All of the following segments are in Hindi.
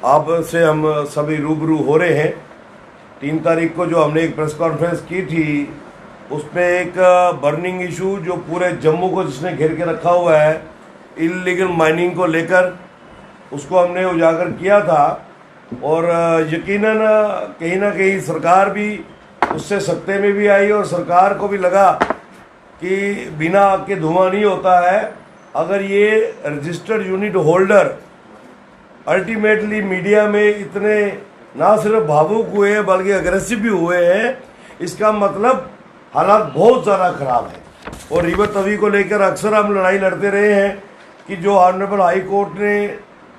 आपसे हम सभी रूबरू हो रहे हैं। 3 तारीख को जो हमने एक प्रेस कॉन्फ्रेंस की थी उसमें एक बर्निंग इशू जो पूरे जम्मू को जिसने घेर के रखा हुआ है इल्लीगल माइनिंग को लेकर, उसको हमने उजागर किया था। और यकीनन कहीं ना कहीं सरकार भी उससे सत्ते में भी आई और सरकार को भी लगा कि बिना आग के धुआं नहीं होता है। अगर ये registered unit holder ultimately media में इतने ना सिर्फ भावुक हुए बल्कि अग्रेसिव भी हुए हैं, इसका मतलब हालात बहुत ज़्यादा ख़राब है। और रिवर तवी को लेकर अक्सर हम लड़ाई लड़ते रहे हैं कि जो ऑनरेबल हाई कोर्ट ने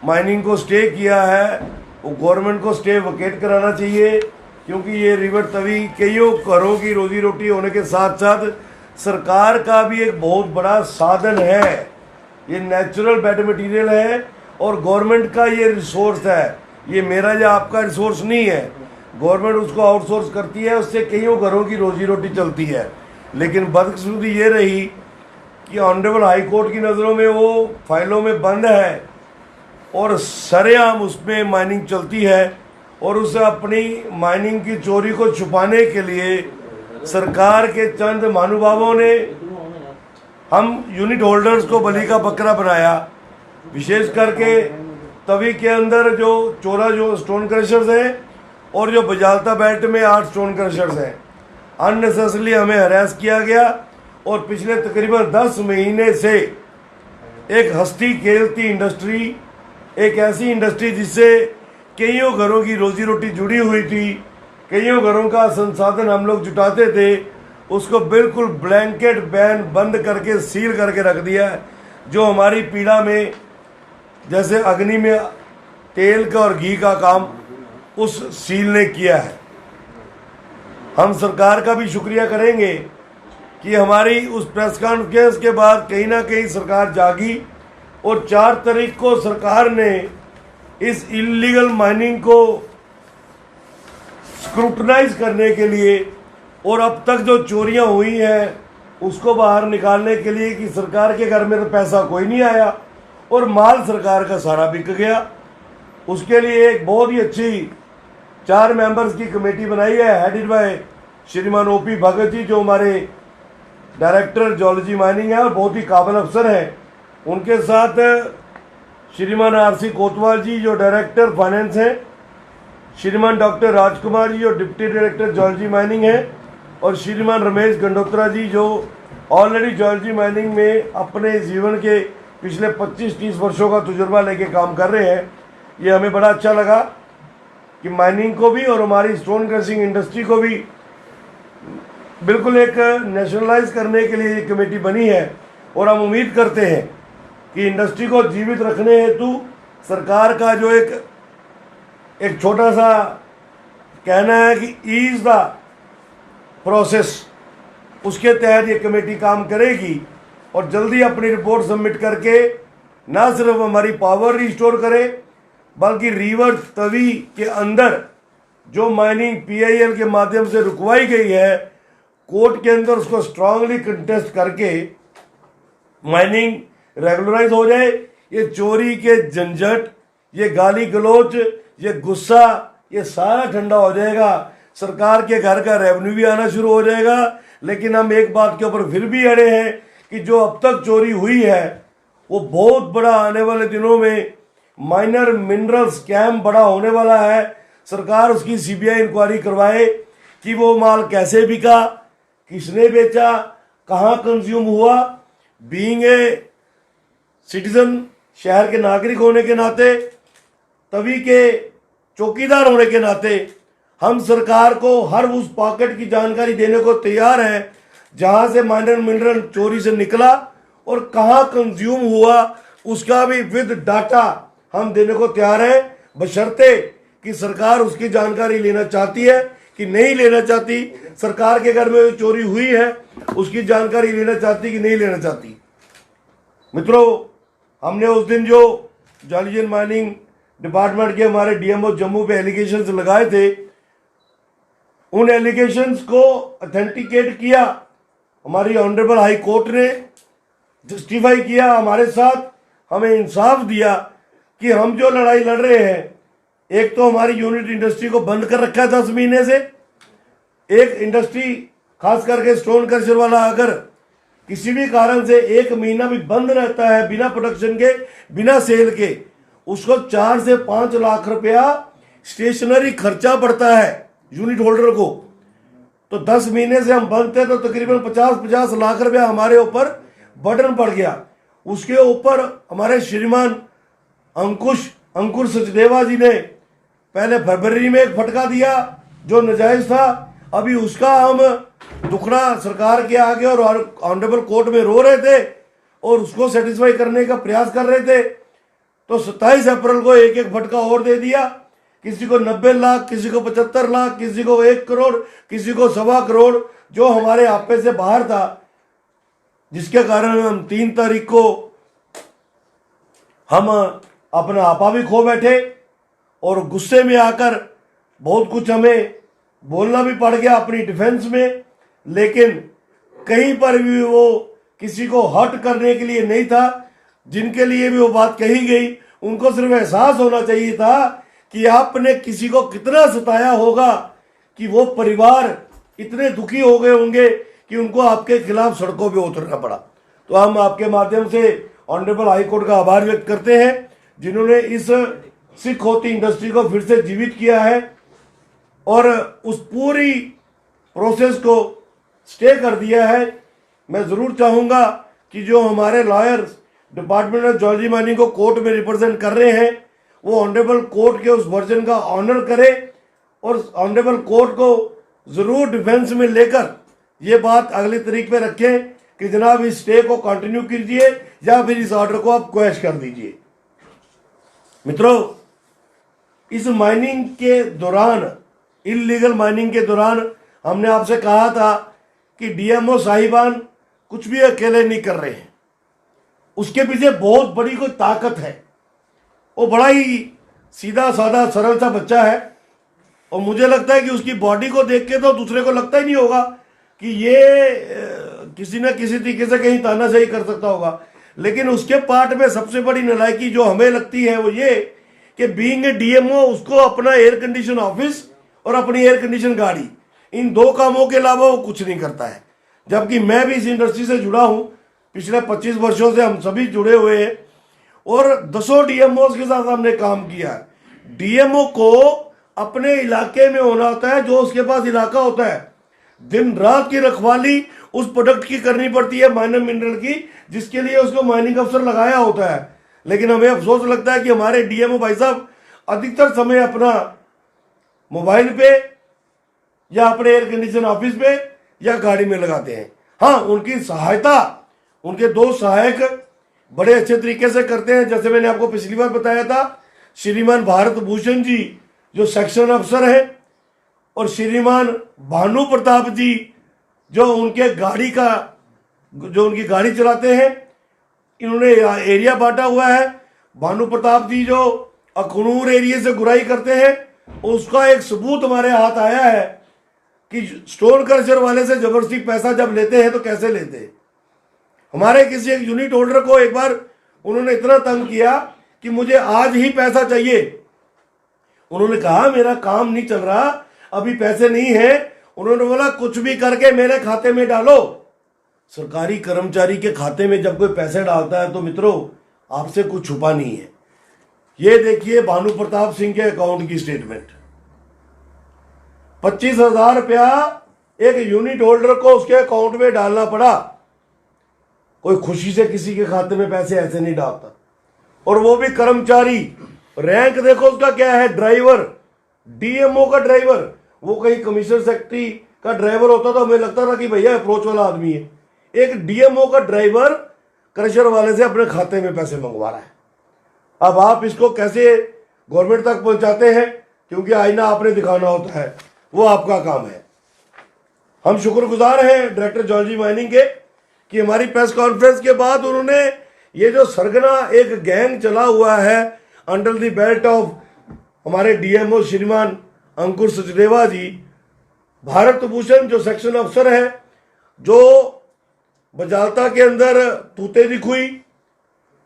माइनिंग को स्टे किया है वो गवर्नमेंट को स्टे वकेट कराना चाहिए, क्योंकि ये रिवर तवी कईयों घरों की रोजी रोटी होने के साथ साथ सरकार का भी एक बहुत बड़ा साधन है। ये नेचुरल बेड मटेरियल है और गवर्नमेंट का ये रिसोर्स है, ये मेरा या आपका रिसोर्स नहीं है। गवर्नमेंट उसको आउटसोर्स करती है, उससे कईयों घरों की रोजी रोटी चलती है। लेकिन बदकिस्मती ये रही कि ऑनरेबल हाई कोर्ट की नज़रों में वो फाइलों में बंद है और सरेआम उसमें माइनिंग चलती है। और उसे अपनी माइनिंग की चोरी को छुपाने के लिए सरकार के चंद महानुभावों ने हम यूनिट होल्डर्स को बलि का बकरा बनाया। विशेष करके तवी के अंदर जो 14 जो स्टोन क्रशर्स हैं और जो बजालता बेल्ट में 8 स्टोन क्रशर्स हैं, अननेसेसरली हमें हरास किया गया। और पिछले तकरीबन 10 महीने से एक हस्ती खेलती इंडस्ट्री, एक ऐसी इंडस्ट्री जिससे कईयों घरों की रोजी रोटी जुड़ी हुई थी, कईयों घरों का संसाधन हम लोग जुटाते थे, उसको बिल्कुल ब्लैंकेट बैन बंद करके सील करके रख दिया है। जो हमारी पीड़ा में जैसे अग्नि में तेल का और घी का काम उस सील ने किया है। हम सरकार का भी शुक्रिया करेंगे कि हमारी उस प्रेस कॉन्फ्रेंस के बाद कहीं ना कहीं सरकार जागी और 4 तारीख को सरकार ने इस इल्लीगल माइनिंग को स्क्रूटनाइज करने के लिए और अब तक जो चोरियां हुई हैं उसको बाहर निकालने के लिए कि सरकार के घर में तो पैसा कोई नहीं आया और माल सरकार का सारा बिक गया, उसके लिए एक बहुत ही अच्छी 4 मेंबर्स की कमेटी बनाई है, हेडेड बाय श्रीमान ओपी भगत जी, जो हमारे डायरेक्टर जियोलॉजी माइनिंग है और बहुत ही काबिल अफसर हैं। उनके साथ श्रीमान आरसी कोतवाल जी जो डायरेक्टर फाइनेंस हैं, श्रीमान डॉक्टर राजकुमार जी जो डिप्टी डायरेक्टर जियोलॉजी माइनिंग है, और श्रीमान रमेश गंडोत्रा जी जो ऑलरेडी जियोलॉजी माइनिंग में अपने जीवन के पिछले 25-30 वर्षों का तजुर्बा लेके काम कर रहे हैं। ये हमें बड़ा अच्छा लगा कि माइनिंग को भी और हमारी स्टोन क्रशिंग इंडस्ट्री को भी बिल्कुल एक नेशनलाइज करने के लिए ये कमेटी बनी है। और हम उम्मीद करते हैं कि इंडस्ट्री को जीवित रखने हेतु सरकार का जो एक छोटा सा कहना है कि ईज द प्रोसेस, उसके तहत ये कमेटी काम करेगी और जल्दी अपनी रिपोर्ट सबमिट करके ना सिर्फ हमारी पावर रिस्टोर करे बल्कि रिवर तवी के अंदर जो माइनिंग पीआईएल के माध्यम से रुकवाई गई है, कोर्ट के अंदर उसको स्ट्रांगली कंटेस्ट करके माइनिंग रेगुलराइज हो जाए। ये चोरी के झंझट, ये गाली गलोच, ये गुस्सा, ये सारा ठंडा हो जाएगा। सरकार के घर का रेवेन्यू भी आना शुरू हो जाएगा। लेकिन हम एक बात के ऊपर फिर भी अड़े हैं कि जो अब तक चोरी हुई है वो बहुत बड़ा आने वाले दिनों में माइनर मिनरल स्कैम बड़ा होने वाला है। सरकार उसकी सीबीआई इंक्वायरी करवाए कि वो माल कैसे बिका, किसने बेचा, कहाँ कंज्यूम हुआ। बीइंग ए सिटीजन, शहर के नागरिक होने के नाते, तभी के चौकीदार होने के नाते हम सरकार को हर उस पॉकेट की जानकारी देने को तैयार हैं जहां से माइनर मिनरल चोरी से निकला और कहां कंज्यूम हुआ, उसका भी विद डाटा हम देने को तैयार हैं, बशर्ते कि सरकार उसकी जानकारी लेना चाहती है कि नहीं लेना चाहती। सरकार के घर में जो चोरी हुई है उसकी जानकारी लेना चाहती कि नहीं लेना चाहती। मित्रों, हमने उस दिन जो जियोलॉजी माइनिंग डिपार्टमेंट के हमारे डीएमओ जम्मू पे एलिगेशंस लगाए थे, उन एलिगेशंस को ऑथेंटिकेट किया हमारी ऑनरेबल हाई कोर्ट ने, जस्टिफाई किया हमारे साथ, हमें इंसाफ दिया कि हम जो लड़ाई लड़ रहे हैं एक तो हमारी यूनिट इंडस्ट्री को बंद कर रखा है 10 महीने से। एक इंडस्ट्री खास करके स्टोन क्रशर वाला अगर किसी भी कारण से 1 महीना भी बंद रहता है बिना प्रोडक्शन के, बिना सेल के, उसको 4 से 5 लाख रुपया स्टेशनरी खर्चा पड़ता है यूनिट होल्डर को। तो 10 महीने से हम बंद थे तो तकरीबन 50-50 लाख रुपया हमारे ऊपर बर्डन पड़ गया। उसके ऊपर हमारे श्रीमान अंकुर सचदेवा जी ने पहले फरवरी में एक फटका दिया जो नाजायज था। अभी उसका हम दुखड़ा सरकार के आगे और ऑनरेबल कोर्ट में रो रहे थे और उसको सेटिस्फाई करने का प्रयास कर रहे थे। तो 27 अप्रैल को एक एक फटका और दे दिया, किसी को 90 लाख, किसी को 75 लाख, किसी को 1 करोड़, किसी को 1.25 करोड़, जो हमारे आपे से बाहर था, जिसके कारण हम 3 तारीख को हम अपना आपा भी खो बैठे और गुस्से में आकर बहुत कुछ हमें बोलना भी पड़ गया अपनी डिफेंस में। लेकिन कहीं पर भी वो किसी को हर्ट करने के लिए नहीं था। जिनके लिए भी वो बात कही गई उनको सिर्फ एहसास होना चाहिए था कि आपने किसी को कितना सताया होगा कि वो परिवार इतने दुखी हो गए होंगे कि उनको आपके खिलाफ सड़कों पे उतरना पड़ा। तो हम आपके माध्यम से ऑनरेबल हाई कोर्ट का आभार व्यक्त करते हैं जिन्होंने इस सिख होती इंडस्ट्री को फिर से जीवित किया है और उस पूरी प्रोसेस को स्टे कर दिया है। मैं ज़रूर चाहूँगा कि जो हमारे लॉयर्स डिपार्टमेंट ऑफ ज्योलॉजी माइनिंग को कोर्ट में रिप्रेजेंट कर रहे हैं वो ऑनरेबल कोर्ट के उस वर्जन का ऑनर करे और ऑनरेबल कोर्ट को ज़रूर डिफेंस में लेकर ये बात अगली तारीख पे रखें कि जनाब इस स्टे को कंटिन्यू कीजिए या फिर इस ऑर्डर को आप क्वैश कर दीजिए। मित्रों, इस माइनिंग के दौरान, इलीगल माइनिंग के दौरान हमने आपसे कहा था कि डीएमओ साहिबान कुछ भी अकेले नहीं कर रहे हैं, उसके पीछे बहुत बड़ी कोई ताकत है। वो बड़ा ही सीधा साधा सरल सा बच्चा है और मुझे लगता है कि उसकी बॉडी को देख के तो दूसरे को लगता ही नहीं होगा कि ये किसी न किसी तरीके से कहीं तानाशाही कर सकता होगा। लेकिन उसके पार्ट में सबसे बड़ी नालायकी जो हमें लगती है वो ये कि बीइंग ए डीएमओ उसको अपना एयर कंडीशन ऑफिस और अपनी एयर कंडीशन गाड़ी, इन 2 कामों के अलावा वो कुछ नहीं करता है। जबकि मैं भी इस इंडस्ट्री से जुड़ा हूं, पिछले 25 वर्षों से हम सभी जुड़े हुए हैं और 10 डीएमओ के साथ हमने काम किया है। डीएमओ को अपने इलाके में होना होता है, जो उसके पास इलाका होता है। दिन रात की रखवाली उस प्रोडक्ट की करनी पड़ती है, माइनर मिनरल की, जिसके लिए उसको माइनिंग अफसर लगाया होता है। लेकिन हमें अफसोस लगता है कि हमारे डीएमओ भाई साहब अधिकतर समय अपना मोबाइल पे या अपने एयर कंडीशन ऑफिस पे या गाड़ी में लगाते हैं। हाँ, उनकी सहायता उनके 2 सहायक बड़े अच्छे तरीके से करते हैं। जैसे मैंने आपको पिछली बार बताया था, श्रीमान भारत भूषण जी जो सेक्शन अफसर है और श्रीमान भानु प्रताप जी जो उनके गाड़ी का जो उनकी गाड़ी चलाते हैं, इन्होंने एरिया बांटा हुआ है। भानु प्रताप जी जो अखनूर एरिया से गुराई करते हैं, उसका एक सबूत हमारे हाथ आया है कि स्टोन क्रशर वाले से जबरदस्ती पैसा जब लेते हैं तो कैसे लेते हैं। हमारे किसी एक यूनिट होल्डर को एक बार उन्होंने इतना तंग किया कि मुझे आज ही पैसा चाहिए। उन्होंने कहा मेरा काम नहीं चल रहा, अभी पैसे नहीं है। उन्होंने बोला कुछ भी करके मेरे खाते में डालो। सरकारी कर्मचारी के खाते में जब कोई पैसे डालता है तो मित्रों आपसे कुछ छुपा नहीं है। ये देखिए भानु प्रताप सिंह के अकाउंट की स्टेटमेंट, 25,000 रुपया एक यूनिट होल्डर को उसके अकाउंट में डालना पड़ा। कोई खुशी से किसी के खाते में पैसे ऐसे नहीं डालता, और वो भी कर्मचारी। रैंक देखो उसका क्या है, ड्राइवर, डीएमओ का ड्राइवर। वो कहीं कमिश्नर सेक्रेटरी का ड्राइवर होता तो हमें लगता था कि भैया अप्रोच वाला आदमी है। एक डीएमओ का ड्राइवर क्रशर वाले से अपने खाते में पैसे मंगवा रहा है। अब आप इसको कैसे गवर्नमेंट तक पहुंचाते हैं, क्योंकि आईना आपने दिखाना होता है, वो आपका काम है। हम शुक्रगुजार हैं डायरेक्टर ज्योलॉजी माइनिंग के कि हमारी प्रेस कॉन्फ्रेंस के बाद उन्होंने ये जो सरगना एक गैंग चला हुआ है अंडर द बेल्ट ऑफ हमारे डीएमओ श्रीमान अंकुर सचदेवा जी, भारत भूषण जो सेक्शन अफसर है, जो बजालता के अंदर तूते दिखुई,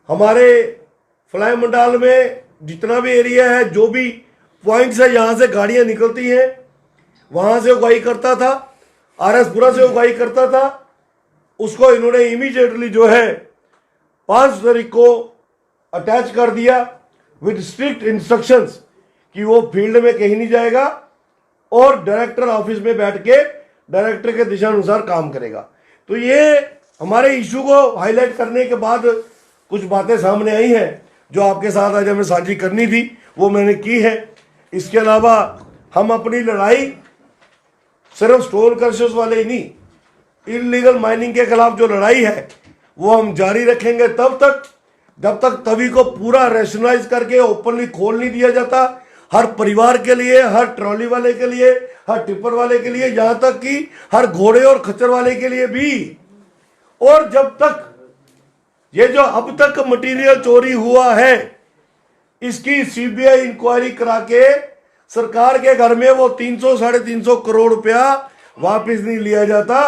हमारे फ्लाई मंडाल में जितना भी एरिया है, जो भी पॉइंट से यहाँ से गाड़ियां निकलती हैं, वहां से उगाई करता था, आरएसपुरा से उगाई करता था, उसको इन्होंने इमीडिएटली जो है 5 तारीख को अटैच कर दिया विद स्ट्रिक्ट इंस्ट्रक्शंस कि वो फील्ड में कहीं नहीं जाएगा और डायरेक्टर ऑफिस में बैठ के डायरेक्टर के दिशा अनुसार काम करेगा। तो ये हमारे इशू को हाईलाइट करने के बाद कुछ बातें सामने आई हैं जो आपके साथ आज हमें साझी करनी थी, वो मैंने की है। इसके अलावा हम अपनी लड़ाई सिर्फ स्टोन क्रशर्स वाले ही नहीं, इलीगल माइनिंग के खिलाफ जो लड़ाई है वो हम जारी रखेंगे तब तक जब तक तवी को पूरा रैशनलाइज करके ओपनली खोल नहीं दिया जाता, हर परिवार के लिए, हर ट्रॉली वाले के लिए, हर टिप्पर वाले के लिए, यहां तक कि हर घोड़े और खच्चर वाले के लिए भी। और जब तक ये जो अब तक मटेरियल चोरी हुआ है इसकी सीबीआई इंक्वायरी करा के सरकार के घर में वो 300-350 करोड़ रुपया वापस नहीं लिया जाता,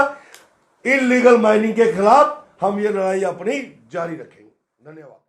इलीगल माइनिंग के खिलाफ हम ये लड़ाई अपनी जारी रखेंगे। धन्यवाद।